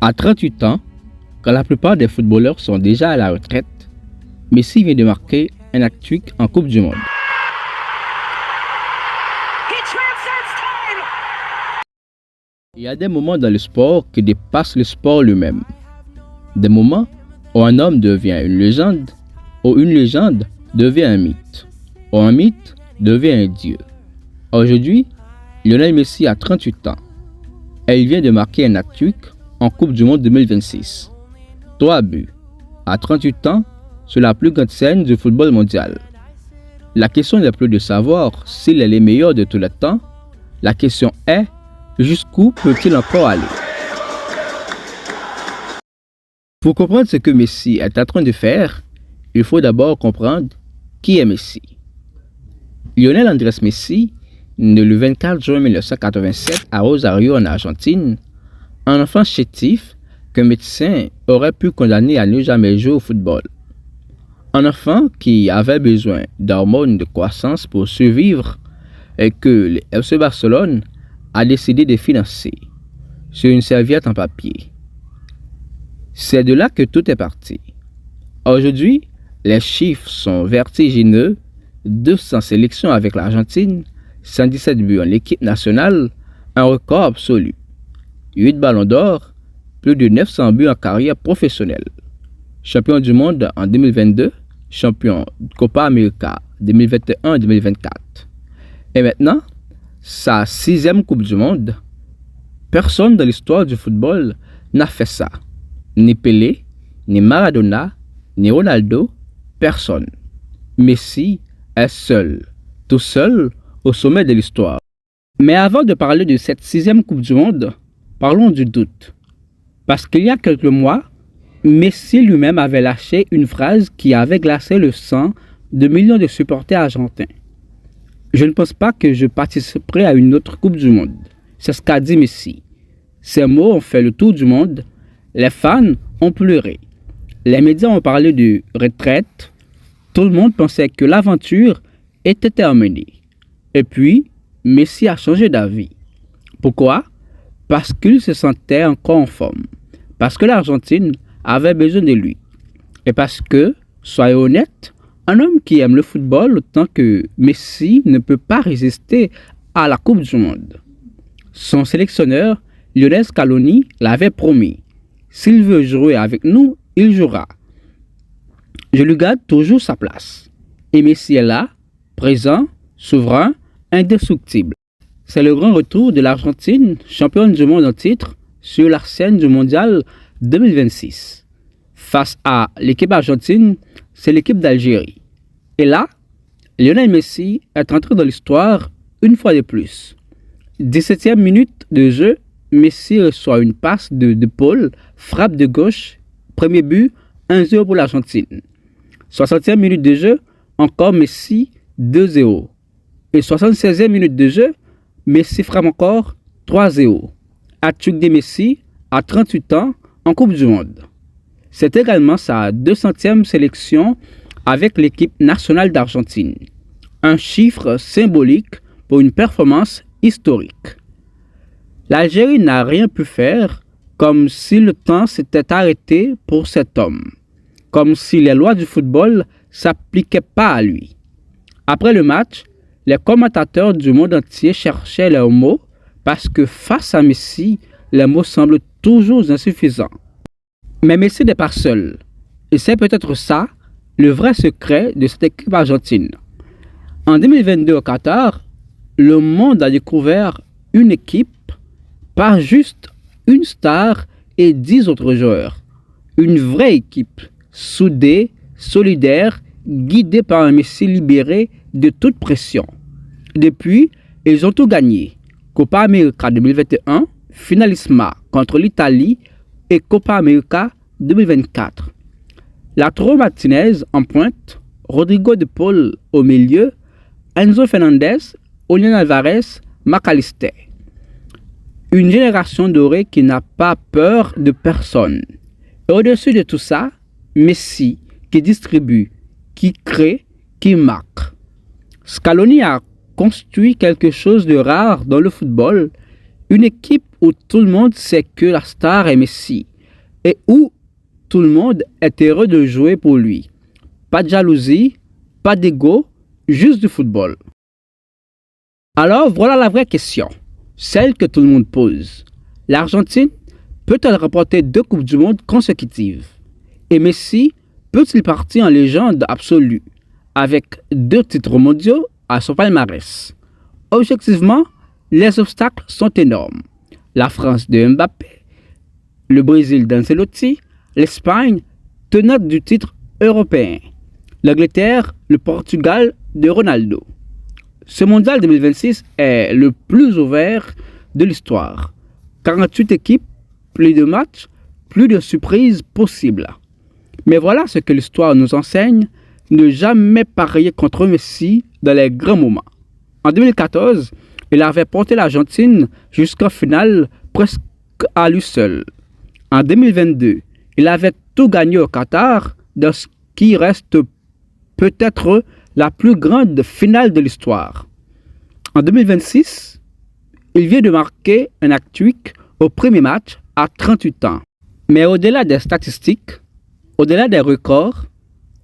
À 38 ans, quand la plupart des footballeurs sont déjà à la retraite, Messi vient de marquer un hat-trick en Coupe du Monde. Il y a des moments dans le sport qui dépassent le sport lui-même. Des moments où un homme devient une légende, où une légende devient un mythe, où un mythe devient un dieu. Aujourd'hui, Lionel Messi a 38 ans et il vient de marquer un hat-trick en Coupe du Monde 2026. 3 buts à 38 ans sur la plus grande scène du football mondial. La question n'est plus de savoir s'il est le meilleur de tous les temps. La question est jusqu'où peut-il encore aller? Pour comprendre ce que Messi est en train de faire, il faut d'abord comprendre qui est Messi. Lionel Andrés Messi, né le 24 juin 1987 à Rosario en Argentine, un enfant chétif qu'un médecin aurait pu condamner à ne jamais jouer au football. Un enfant qui avait besoin d'hormones de croissance pour survivre et que le FC Barcelone a décidé de financer sur une serviette en papier. C'est de là que tout est parti. Aujourd'hui, les chiffres sont vertigineux, 200 sélections avec l'Argentine, 117 buts en équipe nationale, un record absolu. 8 ballons d'or, plus de 900 buts en carrière professionnelle. Champion du monde en 2022, champion de Copa América 2021-2024. Et maintenant, sa 6e Coupe du Monde. Personne dans l'histoire du football n'a fait ça. Ni Pelé, ni Maradona, ni Ronaldo, personne. Messi est seul, tout seul au sommet de l'histoire. Mais avant de parler de cette 6e Coupe du Monde, parlons du doute. Parce qu'il y a quelques mois, Messi lui-même avait lâché une phrase qui avait glacé le sang de millions de supporters argentins. Je ne pense pas que je participerai à une autre Coupe du Monde. C'est ce qu'a dit Messi. Ces mots ont fait le tour du monde. Les fans ont pleuré. Les médias ont parlé de retraite. Tout le monde pensait que l'aventure était terminée. Et puis, Messi a changé d'avis. Pourquoi? Parce qu'il se sentait encore en forme. Parce que l'Argentine avait besoin de lui. Et parce que, soyons honnêtes, un homme qui aime le football autant que Messi ne peut pas résister à la Coupe du Monde. Son sélectionneur, Lionel Scaloni, l'avait promis. S'il veut jouer avec nous, il jouera. Je lui garde toujours sa place. Et Messi est là, présent, souverain, indestructible. C'est le grand retour de l'Argentine, championne du monde en titre, sur la scène du mondial 2026. Face à l'équipe argentine, c'est l'équipe d'Algérie. Et là, Lionel Messi est entré dans l'histoire une fois de plus. 17e minute de jeu, Messi reçoit une passe de Paul, frappe de gauche, premier but, 1-0 pour l'Argentine. 60e minute de jeu, encore Messi, 2-0. Et 76e minute de jeu, Messi frappe encore 3-0. Hat-trick de Messi à 38 ans en Coupe du Monde. C'est également sa 200e sélection avec l'équipe nationale d'Argentine. Un chiffre symbolique pour une performance historique. L'Algérie n'a rien pu faire, comme si le temps s'était arrêté pour cet homme, comme si les lois du football ne s'appliquaient pas à lui. Après le match, les commentateurs du monde entier cherchaient leurs mots parce que face à Messi, les mots semblent toujours insuffisants. Mais Messi n'est pas seul. Et c'est peut-être ça, le vrai secret de cette équipe argentine. En 2022 au Qatar, le monde a découvert une équipe, pas juste une star et 10 autres joueurs. Une vraie équipe, soudée, solidaire, guidée par un Messi libéré de toute pression. Depuis, ils ont tout gagné. Copa América 2021, finalissima contre l'Italie et Copa América 2024. Lautaro Martinez en pointe, Rodrigo de Paul au milieu, Enzo Fernandez, Julián Álvarez, McAllister. Une génération dorée qui n'a pas peur de personne. Et au-dessus de tout ça, Messi qui distribue, qui crée, qui marque. Scaloni a construit quelque chose de rare dans le football, une équipe où tout le monde sait que la star est Messi, et où tout le monde est heureux de jouer pour lui. Pas de jalousie, pas d'ego, juste du football. Alors voilà la vraie question, celle que tout le monde pose. L'Argentine peut-elle remporter 2 Coupes du Monde consécutives? Et Messi peut-il partir en légende absolue avec 2 titres mondiaux à son palmarès? Objectivement, les obstacles sont énormes. La France de Mbappé, le Brésil d'Ancelotti, l'Espagne, tenante du titre européen, l'Angleterre, le Portugal de Ronaldo. Ce mondial 2026 est le plus ouvert de l'histoire. 48 équipes, plus de matchs, plus de surprises possibles. Mais voilà ce que l'histoire nous enseigne, ne jamais parier contre Messi dans les grands moments. En 2014, il avait porté l'Argentine jusqu'en finale presque à lui seul. En 2022, il avait tout gagné au Qatar dans ce qui reste peut-être la plus grande finale de l'histoire. En 2026, il vient de marquer un hat-trick au premier match à 38 ans. Mais au-delà des statistiques, au-delà des records,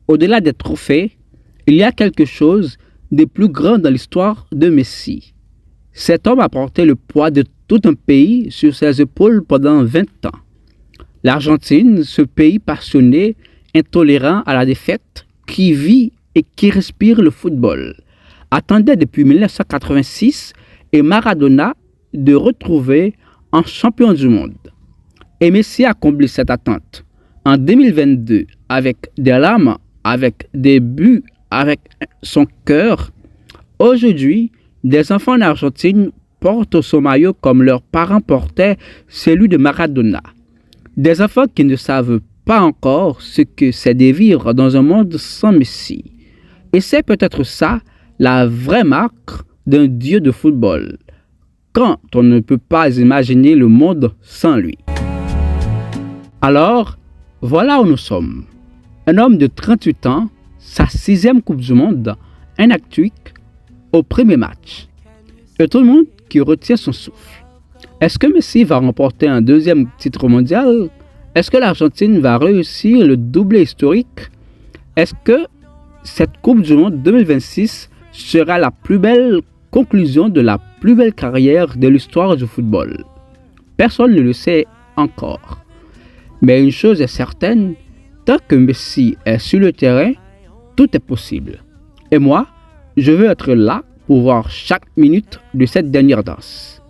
au-delà des trophées, il y a quelque chose de plus grand dans l'histoire de Messi. Cet homme a porté le poids de tout un pays sur ses épaules pendant 20 ans. L'Argentine, ce pays passionné, intolérant à la défaite, qui vit et qui respire le football, attendait depuis 1986 et Maradona de retrouver un champion du monde. Et Messi a comblé cette attente. En 2022, avec des larmes, avec des buts, avec son cœur, aujourd'hui, des enfants en Argentine portent son maillot comme leurs parents portaient celui de Maradona. Des enfants qui ne savent pas encore ce que c'est de vivre dans un monde sans Messi. Et c'est peut-être ça, la vraie marque d'un dieu de football, quand on ne peut pas imaginer le monde sans lui. Alors, voilà où nous sommes. Un homme de 38 ans, sa 6e Coupe du Monde, un hat-trick au premier match. Et tout le monde qui retient son souffle. Est-ce que Messi va remporter un 2e titre mondial? Est-ce que l'Argentine va réussir le doublé historique? Est-ce que cette Coupe du Monde 2026 sera la plus belle conclusion de la plus belle carrière de l'histoire du football? Personne ne le sait encore. Mais une chose est certaine, tant que Messi est sur le terrain, tout est possible. Et moi, je veux être là pour voir chaque minute de cette dernière danse.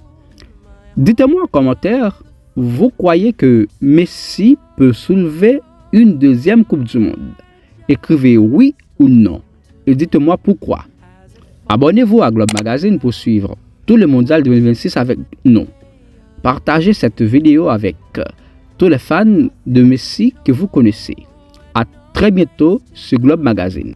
Dites-moi en commentaire, vous croyez que Messi peut soulever une 2e Coupe du Monde? Écrivez oui ou non et dites-moi pourquoi. Abonnez-vous à Globe Magazine pour suivre tout le mondial 2026 avec nous. Partagez cette vidéo avec tous les fans de Messi que vous connaissez. À très bientôt sur Globe Magazine.